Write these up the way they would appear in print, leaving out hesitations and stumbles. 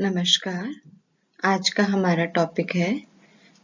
नमस्कार। आज का हमारा टॉपिक है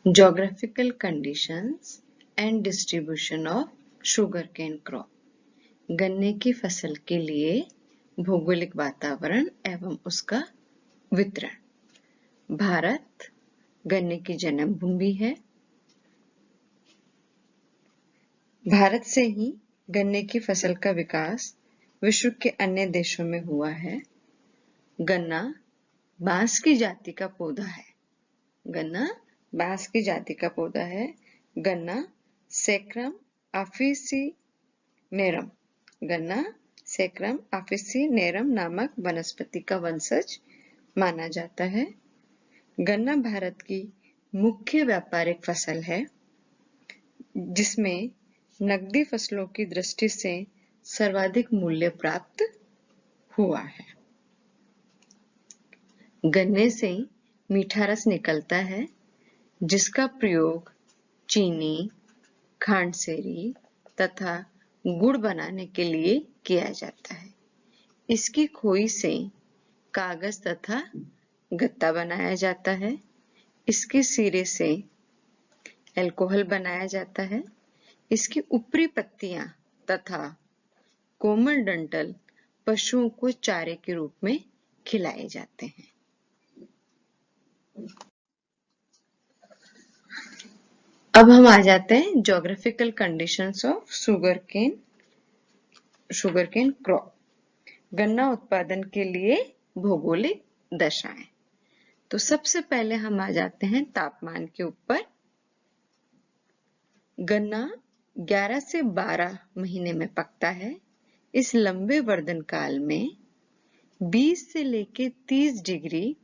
geographical conditions and distribution of sugarcane crop. गन्ने की फसल के लिए भौगोलिक वातावरण एवं उसका वितरण। भारत गन्ने की जन्मभूमि है। भारत से ही गन्ने की फसल का विकास विश्व के अन्य देशों में हुआ है। गन्ना बांस की जाति का पौधा है। गन्ना बांस की जाति का पौधा है। गन्ना सैक्रम ऑफिसिनेरम नामक वनस्पति का वंशज माना जाता है। गन्ना भारत की मुख्य व्यापारिक फसल है, जिसमें नकदी फसलों की दृष्टि से सर्वाधिक मूल्य प्राप्त हुआ है। गन्ने से मीठा रस निकलता है, जिसका प्रयोग चीनी, खांडसेरी तथा गुड़ बनाने के लिए किया जाता है। इसकी खोई से कागज तथा गत्ता बनाया जाता है। इसके सिरे से अल्कोहल बनाया जाता है। इसकी ऊपरी पत्तियां तथा कोमल डंठल पशुओं को चारे के रूप में खिलाए जाते हैं। अब हम आ जाते हैं geographical conditions of sugarcane crop. गन्ना उत्पादन के लिए भौगोलिक दशाएं। तो सबसे पहले हम आ जाते हैं तापमान के ऊपर। गन्ना 11 से 12 महीने में पकता है। इस लंबे वर्धन काल में 20 से लेकर 30 डिग्री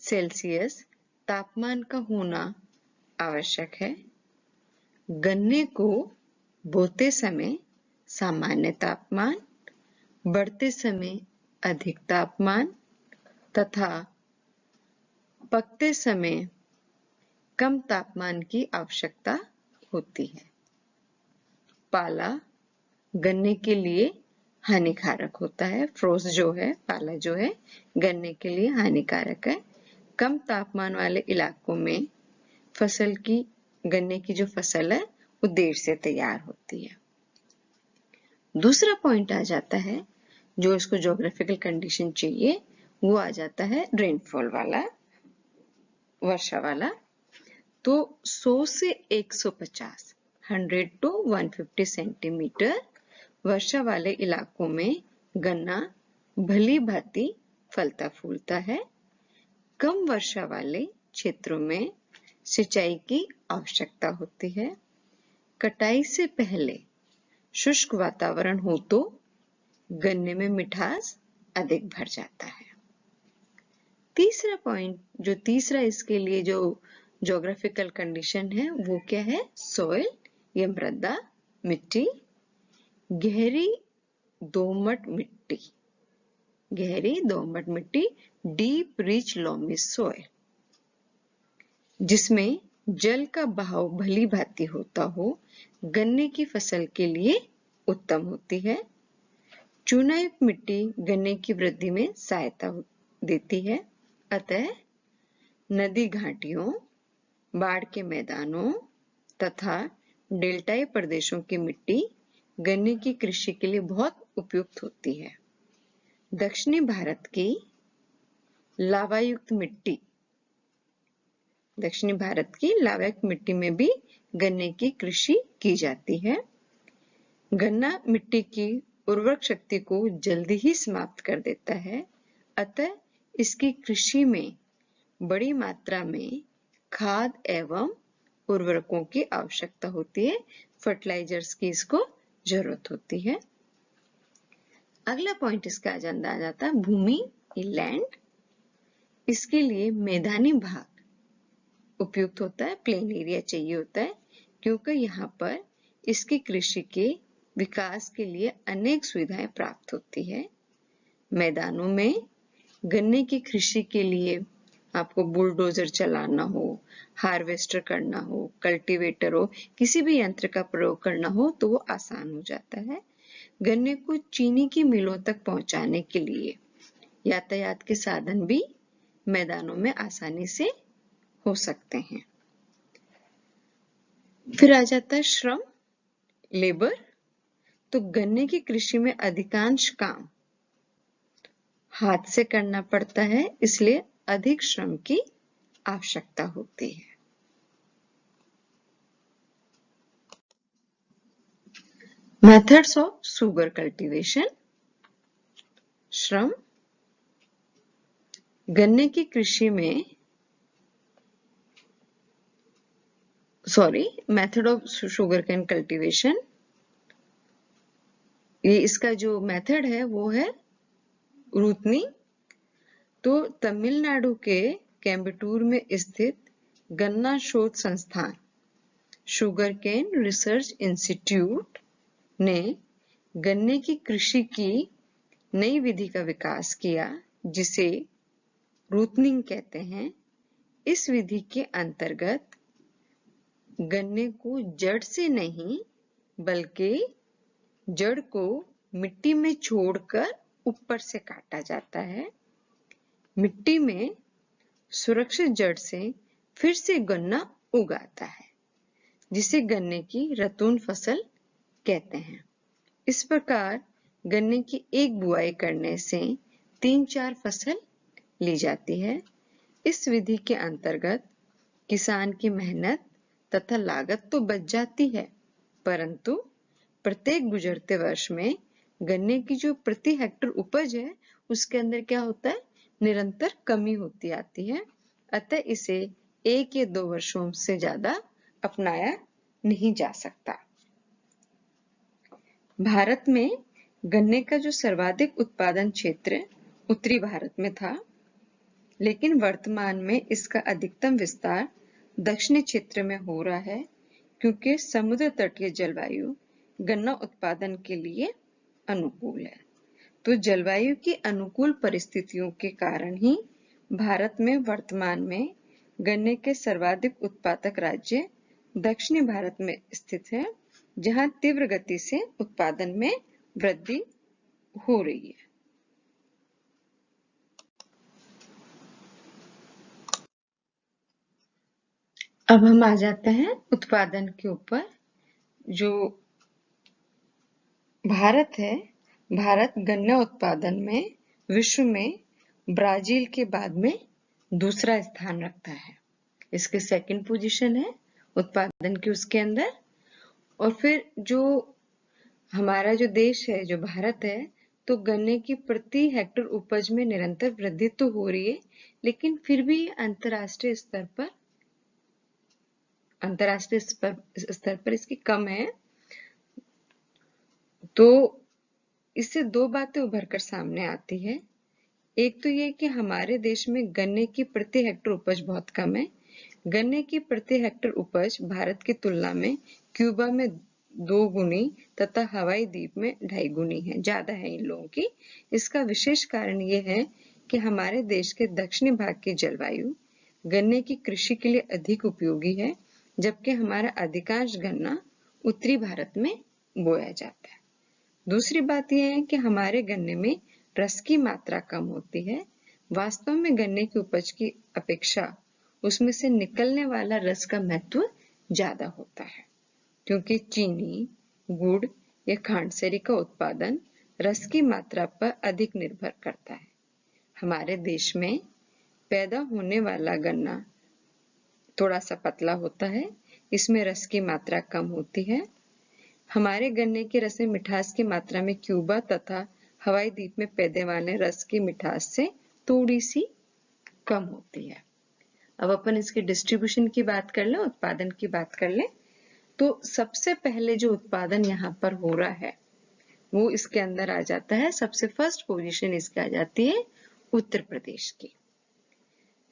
सेल्सियस तापमान का होना आवश्यक है। गन्ने को बोते समय सामान्य तापमान, बढ़ते समय अधिक तापमान तथा पकते समय कम तापमान की आवश्यकता होती है। पाला गन्ने के लिए हानिकारक होता है। फ्रोस्ट जो है, पाला जो है, गन्ने के लिए हानिकारक है। कम तापमान वाले इलाकों में गन्ने की जो फसल है वो देर से तैयार होती है। दूसरा पॉइंट आ जाता है, जो इसको ज्योग्राफिकल कंडीशन चाहिए, वो आ जाता है रेनफॉल वाला, वर्षा वाला। तो 100 से 150 100 to 150 सेंटीमीटर वर्षा वाले इलाकों में गन्ना भली भांति फलता फूलता है। कम वर्षा वाले क्षेत्रों में सिंचाई की आवश्यकता होती है। कटाई से पहले शुष्क वातावरण हो तो गन्ने में मिठास अधिक भर जाता है। तीसरा पॉइंट, तीसरा इसके लिए जो ज्योग्राफिकल कंडीशन है वो क्या है? सॉइल, ये मृदा, मिट्टी, गहरी दोमट मिट्टी, डीप रिच लोमी सॉइल, जिसमें जल का बहाव भली भांति होता हो, गन्ने की फसल के लिए उत्तम होती है। चूनायुक्त मिट्टी गन्ने की वृद्धि में सहायता देती है। अतः नदी घाटियों, बाढ़ के मैदानों तथा डेल्टाई प्रदेशों की मिट्टी गन्ने की कृषि के लिए बहुत उपयुक्त होती है। दक्षिणी भारत की लावायुक्त मिट्टी में भी गन्ने की कृषि की जाती है। गन्ना मिट्टी की उर्वरक शक्ति को जल्दी ही समाप्त कर देता है। अतः इसकी कृषि में बड़ी मात्रा में खाद एवं उर्वरकों की आवश्यकता होती है। फर्टिलाइजर्स की इसको जरूरत होती है। अगला पॉइंट इसका आ जाता है भूमि, लैंड। इसके लिए मैदानी भाग उपयुक्त होता है, प्लेन एरिया चाहिए होता है, क्योंकि यहाँ पर इसकी कृषि के विकास के लिए अनेक सुविधाएं प्राप्त होती है। मैदानों में गन्ने की कृषि के लिए आपको बुलडोजर चलाना हो, हार्वेस्टर करना हो, कल्टीवेटर हो, किसी भी यंत्र का प्रयोग करना हो तो वो आसान हो जाता है। गन्ने को चीनी की मिलों तक पहुंचाने के लिए यातायात के साधन भी मैदानों में आसानी से हो सकते हैं। फिर आ जाता है श्रम, लेबर। तो गन्ने की कृषि में अधिकांश काम हाथ से करना पड़ता है, इसलिए अधिक श्रम की आवश्यकता होती है। Methods of sugar cultivation. श्रम, गन्ने की कृषि में method of sugar cane cultivation, ये इसका जो मेथड है वो है रूटनी। तो तमिलनाडु के कोयम्बटूर में स्थित गन्ना शोध संस्थान शुगर केन रिसर्च इंस्टीट्यूट ने गन्ने की कृषि की नई विधि का विकास किया, जिसे रूटनिंग कहते हैं। इस विधि के अंतर्गत गन्ने को जड़ से नहीं, बल्कि जड़ को मिट्टी में छोड़कर ऊपर से काटा जाता है। मिट्टी में सुरक्षित जड़ से फिर से गन्ना उगाता है, जिसे गन्ने की रतून फसल कहते हैं। इस प्रकार गन्ने की एक बुआई करने से 3-4 फसल ली जाती है। इस विधि के अंतर्गत किसान की मेहनत तथा लागत तो बच जाती है, परंतु प्रत्येक गुजरते वर्ष में गन्ने की जो प्रति हेक्टेयर उपज है उसके अंदर क्या होता है, निरंतर कमी होती आती है। अतः इसे 1 या 2 वर्षों से ज्यादा अपनाया नहीं जा सकता। भारत में गन्ने का जो सर्वाधिक उत्पादन क्षेत्र उत्तरी भारत में था, लेकिन वर्तमान में इसका अधिकतम विस्तार दक्षिणी क्षेत्र में हो रहा है, क्योंकि समुद्र तटीय जलवायु गन्ना उत्पादन के लिए अनुकूल है। तो जलवायु की अनुकूल परिस्थितियों के कारण ही भारत में वर्तमान में गन्ने के सर्वाधिक उत्पादक राज्य दक्षिणी भारत में स्थित है, जहां तीव्र गति से उत्पादन में वृद्धि हो रही है। अब हम आ जाते हैं उत्पादन के ऊपर। जो भारत है, भारत गन्ना उत्पादन में विश्व में ब्राजील के बाद में दूसरा स्थान रखता है। इसके सेकंड पोजीशन है उत्पादन की उसके अंदर। और फिर जो हमारा जो देश है, जो भारत है, तो गन्ने की प्रति हेक्टेयर उपज में निरंतर वृद्धि तो हो रही है, लेकिन फिर भी अंतरराष्ट्रीय स्तर पर इसकी कम है। तो इससे 2 बातें उभर कर सामने आती है। एक तो ये कि हमारे देश में गन्ने की प्रति हेक्टेयर उपज बहुत कम है। गन्ने की प्रति हेक्टेयर उपज भारत की तुलना में क्यूबा में 2 गुनी तथा हवाई द्वीप में 2.5 गुनी है, ज्यादा है इन लोगों की। इसका विशेष कारण ये है कि हमारे देश के दक्षिणी भाग की जलवायु गन्ने की कृषि के लिए अधिक उपयोगी है, जबकि हमारा अधिकांश गन्ना उत्तरी भारत में बोया जाता है। दूसरी बात यह है कि हमारे गन्ने में रस की मात्रा कम होती है। वास्तव में गन्ने की उपज की अपेक्षा उसमें से निकलने वाला रस का महत्व ज्यादा होता है, क्योंकि चीनी, गुड़ या खांडसरी का उत्पादन रस की मात्रा पर अधिक निर्भर करता है। हमारे देश में पैदा होने वाला गन्ना थोड़ा सा पतला होता है, इसमें रस की मात्रा कम होती है। हमारे गन्ने के रस में मिठास की मात्रा में क्यूबा तथा हवाई द्वीप में पैदा वाले रस की मिठास से थोड़ी सी कम होती है। अब अपन इसके डिस्ट्रीब्यूशन की बात कर लें, उत्पादन की बात कर लें, तो सबसे पहले जो उत्पादन यहाँ पर हो रहा है वो इसके अंदर आ जाता है। सबसे फर्स्ट पोजीशन इसकी आ जाती है उत्तर प्रदेश की।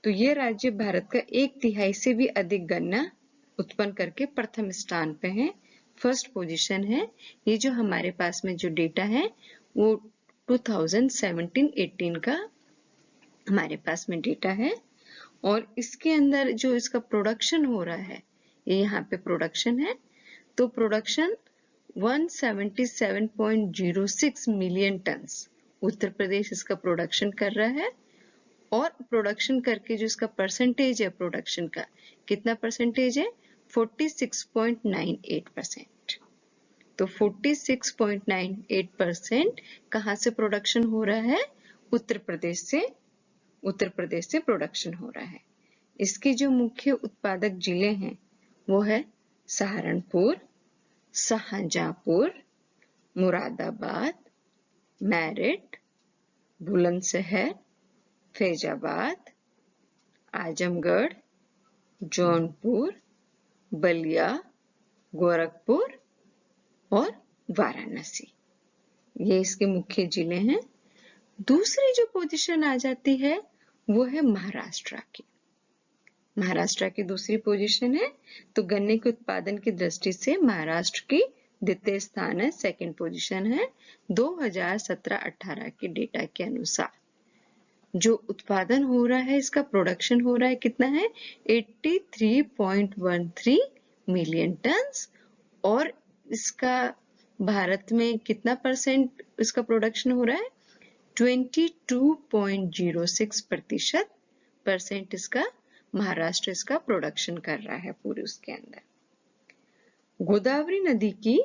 तो ये राज्य भारत का 1/3 से भी अधिक गन्ना उत्पन्न करके प्रथम स्थान पे है, फर्स्ट पोजीशन है। ये जो हमारे पास में जो डेटा है वो 2017-18 का हमारे पास में डेटा है। और इसके अंदर जो इसका प्रोडक्शन हो रहा है, ये यहाँ पे प्रोडक्शन है, तो production 177.06 million turns Uttar Pradesh इसका प्रोडक्शन कर रहा है। और प्रोडक्शन करके जो इसका परसेंटेज है प्रोडक्शन का, कितना परसेंटेज है? 46.98%। तो 46.98% कहाँ से प्रोडक्शन हो रहा है? उत्तर प्रदेश से प्रोडक्शन हो रहा है। इसके जो मुख्य उत्पादक जिले हैं वो है सहारनपुर, शाहजहांपुर, मुरादाबाद, मेरठ, बुलंदशहर, फैजाबाद, आजमगढ़, जौनपुर, बलिया, गोरखपुर और वाराणसी। ये इसके मुख्य जिले हैं। दूसरी जो पोजीशन आ जाती है वो है महाराष्ट्र की। महाराष्ट्र की दूसरी पोजीशन है। तो गन्ने के उत्पादन की दृष्टि से महाराष्ट्र की द्वितीय स्थान है, सेकंड पोजीशन है। 2017-18 के डेटा के अनुसार जो उत्पादन हो रहा है, इसका प्रोडक्शन हो रहा है, कितना है? 83.13 मिलियन टन। और इसका भारत में कितना परसेंट इसका प्रोडक्शन हो रहा है? 22.06% इसका महाराष्ट्र इसका प्रोडक्शन कर रहा है पूरे उसके अंदर। गोदावरी नदी की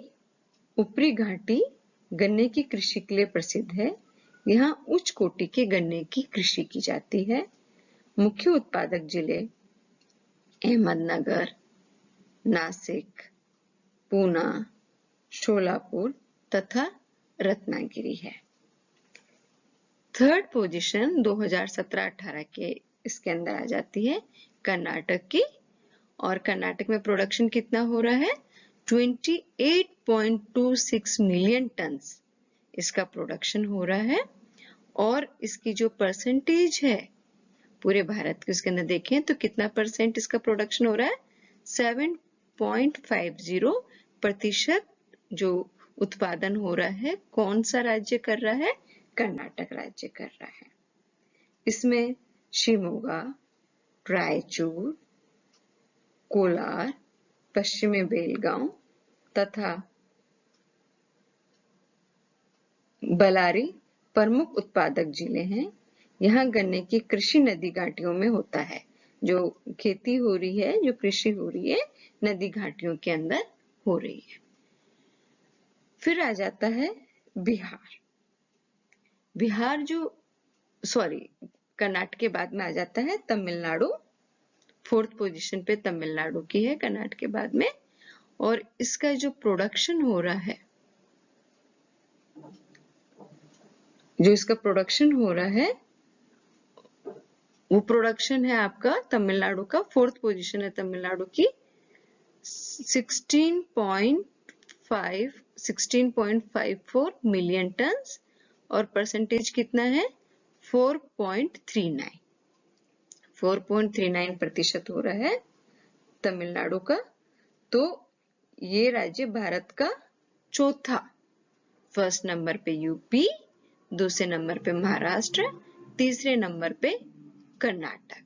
ऊपरी घाटी गन्ने की कृषि के लिए प्रसिद्ध है। यहाँ उच्च कोटि के गन्ने की कृषि की जाती है। मुख्य उत्पादक जिले अहमदनगर, नासिक, पूना, शोलापुर तथा रत्नागिरी है। थर्ड पोजीशन 2017-18 के इसके अंदर आ जाती है कर्नाटक की। और कर्नाटक में प्रोडक्शन कितना हो रहा है? 28.26 मिलियन टन इसका प्रोडक्शन हो रहा है। और इसकी जो परसेंटेज है पूरे भारत के उसके अंदर देखें तो कितना परसेंट इसका प्रोडक्शन हो रहा है? 7.50% जो उत्पादन हो रहा है कौन सा राज्य कर रहा है? कर्नाटक राज्य कर रहा है। इसमें शिमोगा, रायचूर, कोलार, पश्चिमी बेलगांव तथा बलारी प्रमुख उत्पादक जिले हैं। यहाँ गन्ने की कृषि नदी घाटियों में होता है। जो खेती हो रही है, जो कृषि हो रही है, नदी घाटियों के अंदर हो रही है। फिर आ जाता है बिहार। बिहार कर्नाटक के बाद में आ जाता है तमिलनाडु। फोर्थ पोजीशन पे तमिलनाडु की है कर्नाटक के बाद में। और इसका जो प्रोडक्शन हो रहा है, वो प्रोडक्शन है आपका तमिलनाडु का। फोर्थ पोजीशन है तमिलनाडु की 16.54 मिलियन टन। और परसेंटेज कितना है? 4.39% हो रहा है तमिलनाडु का। तो ये राज्य भारत का चौथा, फर्स्ट नंबर पे यूपी, दूसरे नंबर पे महाराष्ट्र, तीसरे नंबर पे कर्नाटक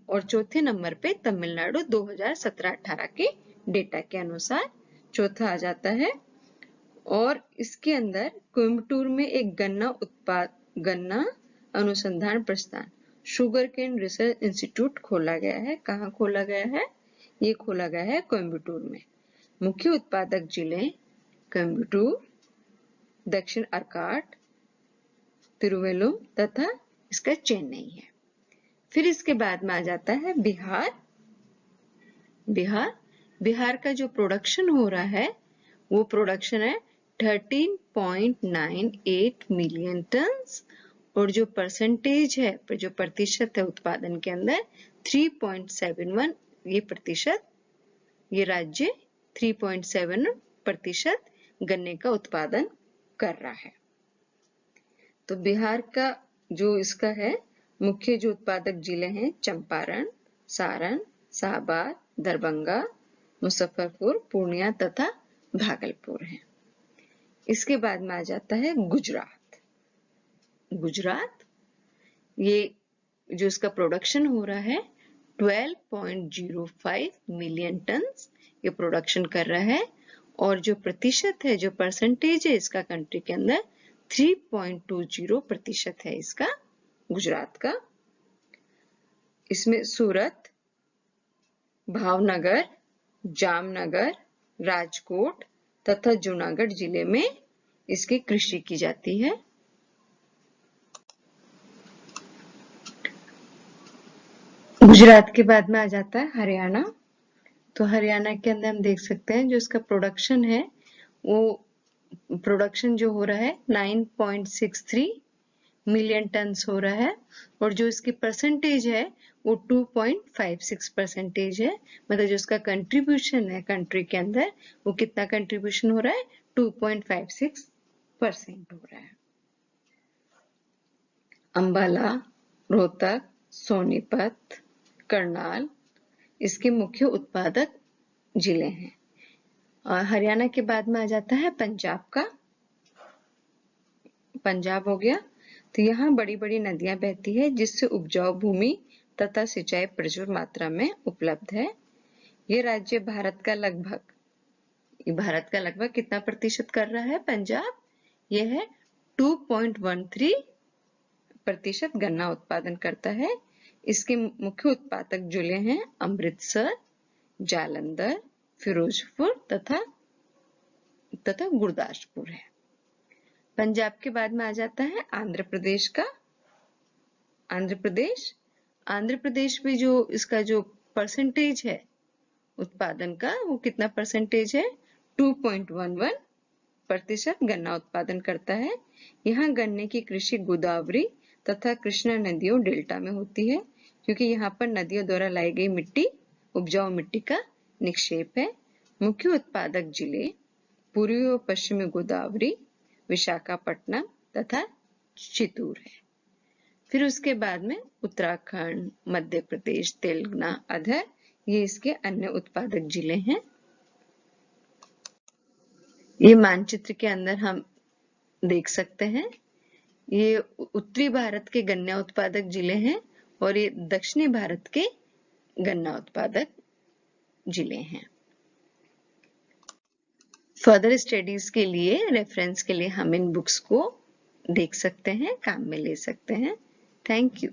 और चौथे नंबर पे तमिलनाडु 2017-18 के डेटा के अनुसार चौथा आ जाता है। और इसके अंदर कोयम्बटूर में एक गन्ना अनुसंधान प्रस्थान शुगर केन रिसर्च इंस्टीट्यूट खोला गया है। कहाँ खोला गया है? ये खोला गया है कोयम्बटूर में। मुख्य उत्पादक जिले कोयम्बटूर, दक्षिण अर्काट, तिरुवल्लुर तथा इसका चेन्नई है। फिर इसके बाद में आ जाता है बिहार। बिहार का जो प्रोडक्शन हो रहा है वो प्रोडक्शन है 13.98 मिलियन टन। और जो परसेंटेज है, जो प्रतिशत है उत्पादन के अंदर 3.71 ये राज्य 3.7% गन्ने का उत्पादन कर रहा है। तो बिहार का जो इसका है मुख्य जो उत्पादक जिले हैं चंपारण, सारण, शाहबाद, दरभंगा, मुजफ्फरपुर, पूर्णिया तथा भागलपुर हैं। इसके बाद में आ जाता है गुजरात। ये जो इसका प्रोडक्शन हो रहा है 12.05 मिलियन टन ये प्रोडक्शन कर रहा है। और जो प्रतिशत है, जो परसेंटेज है इसका कंट्री के अंदर 3.20% है इसका गुजरात का। इसमें सूरत, भावनगर, जामनगर, राजकोट तथा जूनागढ़ जिले में इसकी कृषि की जाती है। गुजरात के बाद में आ जाता है हरियाणा। तो हरियाणा के अंदर हम देख सकते हैं जो इसका प्रोडक्शन है वो प्रोडक्शन जो हो रहा है 9.63 मिलियन टन्स हो रहा है और जो इसकी परसेंटेज है वो 2.56% है। मतलब जो इसका कंट्रीब्यूशन है कंट्री के अंदर वो कितना कंट्रीब्यूशन हो रहा है 2.56% हो रहा है। अंबाला, रोहतक, सोनीपत, करनाल इसके मुख्य उत्पादक जिले हैं। और हरियाणा के बाद में आ जाता है पंजाब का। पंजाब हो गया तो यहाँ बड़ी बड़ी नदियां बहती है जिससे उपजाऊ भूमि तथा सिंचाई प्रचुर मात्रा में उपलब्ध है। ये राज्य भारत का लगभग कितना प्रतिशत कर रहा है पंजाब? यह है 2.13% गन्ना उत्पादन करता है। इसके मुख्य उत्पादक जिले हैं अमृतसर, जालंधर, फिरोजपुर तथा गुरदासपुर है। पंजाब के बाद में आ जाता है आंध्र प्रदेश का। आंध्र प्रदेश में जो इसका जो परसेंटेज है उत्पादन का वो कितना परसेंटेज है 2.11% गन्ना उत्पादन करता है। यहाँ गन्ने की कृषि गोदावरी तथा कृष्णा नदियों डेल्टा में होती है क्योंकि यहाँ पर नदियों द्वारा लाई गई मिट्टी उपजाऊ मिट्टी का निक्षेप है। मुख्य उत्पादक जिले पूर्वी और पश्चिमी गोदावरी, विशाखापट्टनम तथा चित्तूर है। फिर उसके बाद में उत्तराखंड, मध्य प्रदेश, तेलंगाना अधर ये इसके अन्य उत्पादक जिले हैं। ये मानचित्र के अंदर हम देख सकते हैं ये उत्तरी भारत के गन्ना उत्पादक जिले हैं और ये दक्षिणी भारत के गन्ना उत्पादक जिले हैं। फर्दर स्टडीज के लिए रेफरेंस के लिए हम इन बुक्स को देख सकते हैं, काम में ले सकते हैं। Thank you.